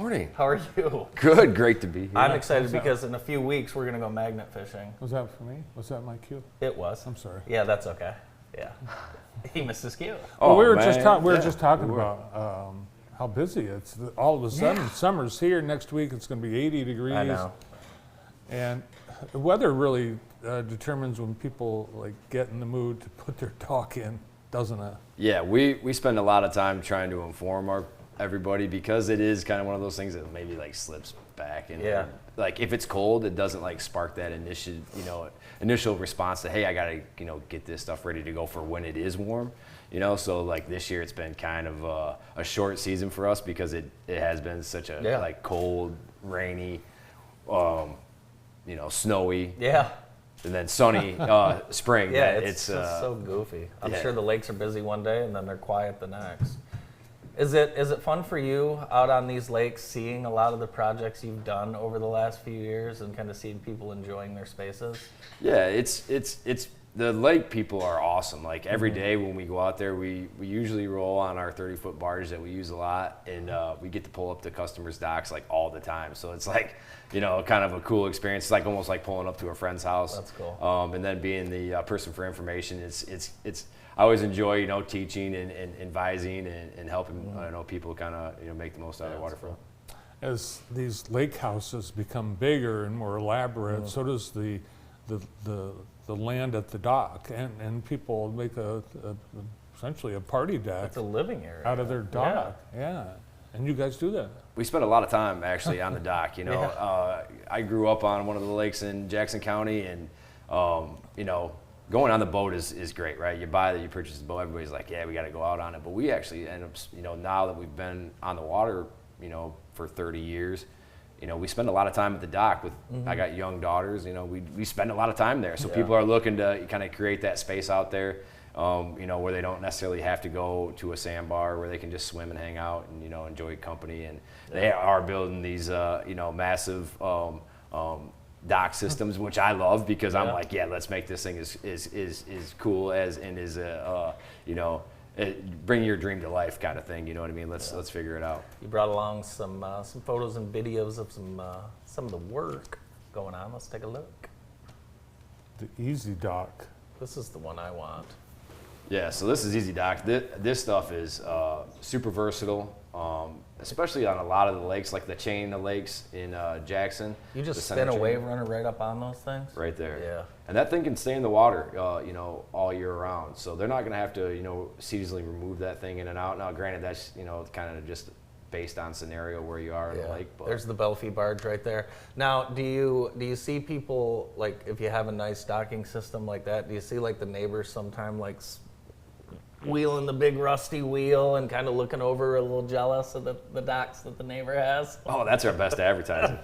morning. How are you? Good, great to be here. I'm excited because in a few weeks we're going to go magnet fishing. Was that for me? Was that my cue? It was. I'm sorry. Yeah, that's okay. Yeah. He missed his cue. Well, we were man. just talking about how busy it's. All of a sudden, summer's here. Next week it's going to be 80 degrees. I know. And the weather really determines when people like get in the mood to put their talk in, doesn't it? Yeah, we spend a lot of time trying to inform everybody because it is kind of one of those things that maybe like slips back. And like if it's cold, it doesn't like spark that initial response to, hey, I gotta get this stuff ready to go for when it is warm. So like this year it's been kind of a short season for us because it has been such a like cold, rainy, snowy. Yeah. And then sunny spring. Yeah, it's just so goofy. I'm sure the lakes are busy one day and then they're quiet the next. Is it fun for you out on these lakes, seeing a lot of the projects you've done over the last few years and kind of seeing people enjoying their spaces? Yeah, it's the lake people are awesome. Like every day when we go out there, we usually roll on our 30-foot barge that we use a lot, and we get to pull up to customers' docks like all the time. So it's like, kind of a cool experience. It's like almost like pulling up to a friend's house. That's cool. And then being the person for information, it's I always enjoy teaching and advising and helping people kind of make the most out of their waterfront. As these lake houses become bigger and more elaborate, so does the land at the dock, and people make essentially a party deck. It's a living area out of their dock. Yeah. And you guys do that. We spend a lot of time actually on the dock. I grew up on one of the lakes in Jackson County, and going on the boat is great, right? You purchase the boat, everybody's like, yeah, we got to go out on it. But we actually end up, now that we've been on the water, for 30 years, we spend a lot of time at the dock with, I got young daughters, we spend a lot of time there. So people are looking to kind of create that space out there, where they don't necessarily have to go to a sandbar, where they can just swim and hang out and, enjoy company. And they are building these, massive, dock systems, which I love because I'm like, let's make this thing as cool as bring your dream to life kind of thing. You know what I mean? Let's figure it out. You brought along some photos and videos of some of the work going on. Let's take a look. The Easy Dock. This is the one I want. Yeah, so this is Easy Dock. This stuff is super versatile, especially on a lot of the lakes, like the chain of lakes in Jackson. You just spin a wave runner right up on those things? Right there. Yeah. And that thing can stay in the water, all year round. So they're not going to have to, seasonally remove that thing in and out. Now, granted, that's, kind of just based on scenario where you are in the lake. But. There's the Bellfy barge right there. Now, do you see people, like, if you have a nice docking system like that, do you see, like, the neighbors sometime, like, wheeling the big rusty wheel and kind of looking over a little jealous of the docks that the neighbor has? Oh, that's our best advertising.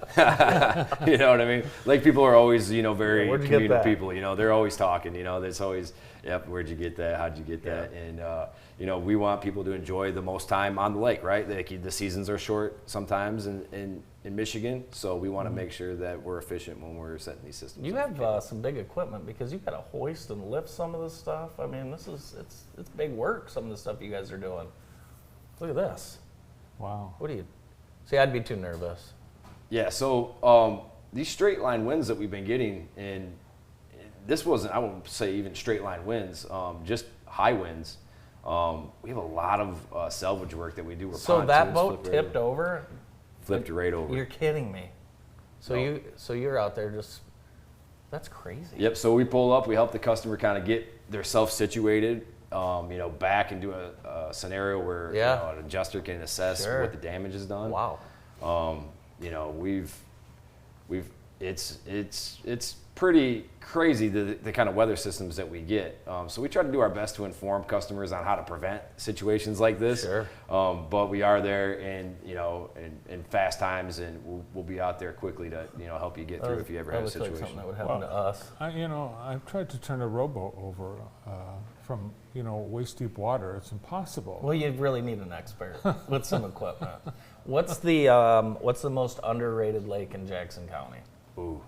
You know what I mean? Lake people are always, very communal people. They're always talking. There's always, yep, where'd you get that? How'd you get that? And we want people to enjoy the most time on the lake, right? The seasons are short sometimes in Michigan, so we want to make sure that we're efficient when we're setting these systems. You have some big equipment because you've got to hoist and lift some of this stuff. I mean, it's big work, some of the stuff you guys are doing. Look at this. Wow. What do you... See, I'd be too nervous. Yeah, so these straight line winds that we've been getting, and this wasn't, I won't say even straight line winds, just high winds. We have a lot of salvage work that we do. So that boat tipped over? Flipped right over. You're kidding me. So you're out there just, that's crazy. Yep, so we pull up, we help the customer kind of get their self situated, back and do a scenario where an adjuster can assess what the damage is done. Wow. It's pretty crazy the kind of weather systems that we get. So we try to do our best to inform customers on how to prevent situations like this. Sure. But we are there in fast times, and we'll be out there quickly to help you get through if you ever have a situation. Like something that would happen to us. I've tried to turn a rowboat over from waist deep water. It's impossible. Well, you really need an expert with some equipment. What's the most underrated lake in Jackson County? Ooh.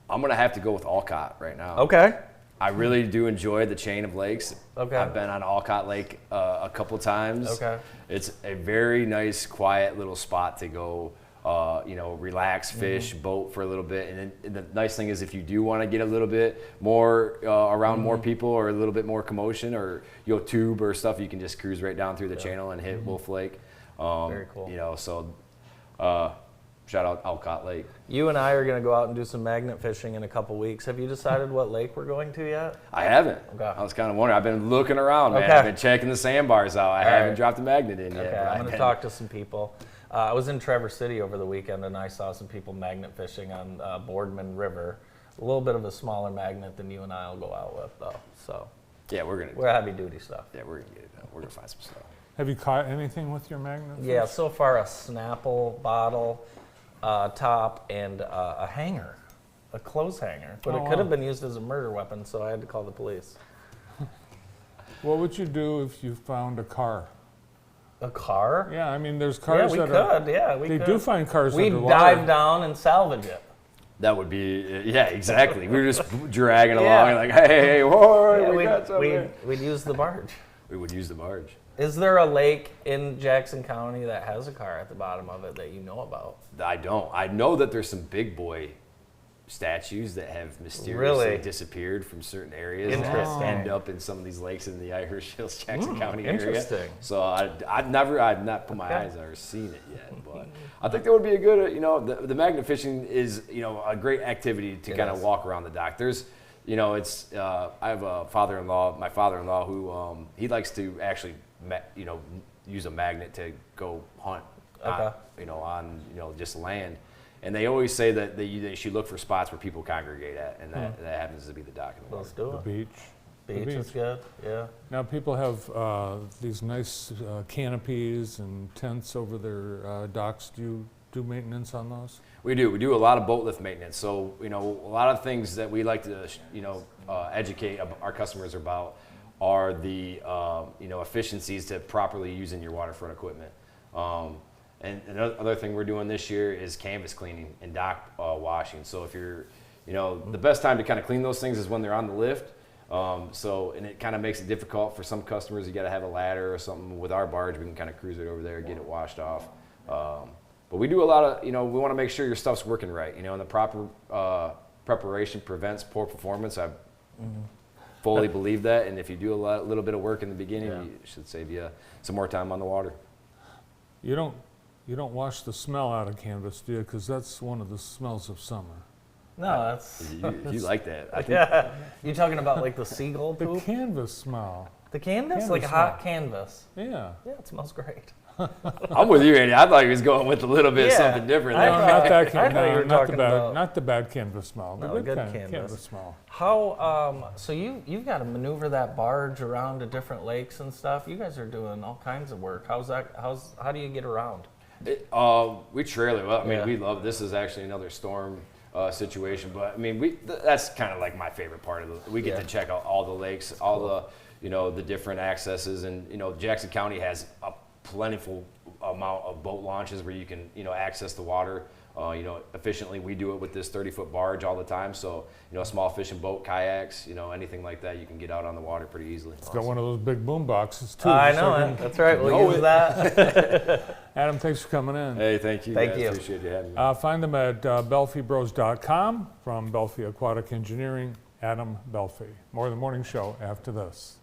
I'm going to have to go with Alcott right now. Okay. I really do enjoy the chain of lakes. Okay. I've been on Alcott Lake a couple times. Okay. It's a very nice, quiet little spot to go, relax, fish, boat for a little bit. And the nice thing is if you do want to get a little bit more around more people or a little bit more commotion or tube or stuff, you can just cruise right down through the channel and hit Wolf Lake. Very cool. Shout out Alcott Lake. You and I are going to go out and do some magnet fishing in a couple weeks. Have you decided what lake we're going to yet? I haven't. Okay. I was kind of wondering. I've been looking around, man. Okay. I've been checking the sandbars out. I haven't right. dropped a magnet in yet. Okay, but I'm going to talk to some people. I was in Traverse City over the weekend, and I saw some people magnet fishing on Boardman River. A little bit of a smaller magnet than you and I will go out with, though. So Yeah, we're heavy duty stuff. Yeah, we're gonna get it done. We're gonna find some stuff. Have you caught anything with your magnet? Yeah, so far a Snapple bottle top and a hanger, a clothes hanger. But it could have been used as a murder weapon, so I had to call the police. What would you do if you found a car? A car? Yeah, I mean, there's cars we that could. are... Yeah, we They could. do find cars We'd underwater. dive down and salvage it. That would be, yeah, exactly. We were just dragging Yeah. along, like, hey, whoa, Yeah, we got something. we'd use the barge. We would use the barge. Is there a lake in Jackson County that has a car at the bottom of it that you know about? I don't. I know that there's some big boy statues that have mysteriously Really? disappeared from certain areas Interesting. that end up in some of these lakes in the Irish Hills, Jackson County area. Interesting. So I've not put my eyes on or seen it yet, but I think that would be a good, the magnet fishing is, a great activity to It kind of is. walk around the dock. There's, I have a father-in-law, my father-in-law, who he likes to actually, use a magnet to go hunt, Okay. on just land. And they always say that they should look for spots where people congregate at, and that happens to be the dock. Let's do The it. beach. Beach is good. Yeah. Now people have these nice canopies and tents over their docks. Do you do maintenance on those? We do. We do a lot of boat lift maintenance. So, a lot of things that we like to, educate our customers about are the, efficiencies to properly using your waterfront equipment. And another thing we're doing this year is canvas cleaning and dock washing. So if you're, the best time to kind of clean those things is when they're on the lift. And it kind of makes it difficult for some customers. You got to have a ladder or something. With our barge, we can kind of cruise it over there, get it washed off. But we do a lot of, we want to make sure your stuff's working right. And the proper preparation prevents poor performance. I fully believe that. And if you do a little bit of work in the beginning, it should save you some more time on the water. You don't wash the smell out of canvas, do you? Because that's one of the smells of summer. No, that's. You like that. I think Yeah. You talking about like the seagull The poop? canvas smell. The canvas? Canvas Like hot smell. canvas. Yeah. Yeah, it smells great. I'm with you, Andy. I thought he was going with a little bit Yeah. something different. I there. No, thought- not that I canvas. thought you were not the talking bad, about- not the bad canvas smell. The No, good good kind, canvas. smell. How? So you've got to maneuver that barge around to different lakes and stuff. You guys are doing all kinds of work. How do you get around? We trailer. Well, I mean, Yeah. we love. This is actually another storm situation, but I mean, that's kind of like my favorite part of it. We get Yeah. to check out all the lakes, all the the different accesses, and Jackson County has a plentiful amount of boat launches where you can access the water efficiently. We do it with this 30-foot barge all the time, so small fishing boat, kayaks, anything like that, you can get out on the water pretty easily. It's got one of those big boom boxes too. I so know I it. can- That's right. We'll know use it. that. Adam, thanks for coming in. Hey, thank you. Thank guys. you. Appreciate you having me. Find them at bellfybros.com. From Bellfy Aquatic Engineering, Adam Bellfy. More of the morning show after this.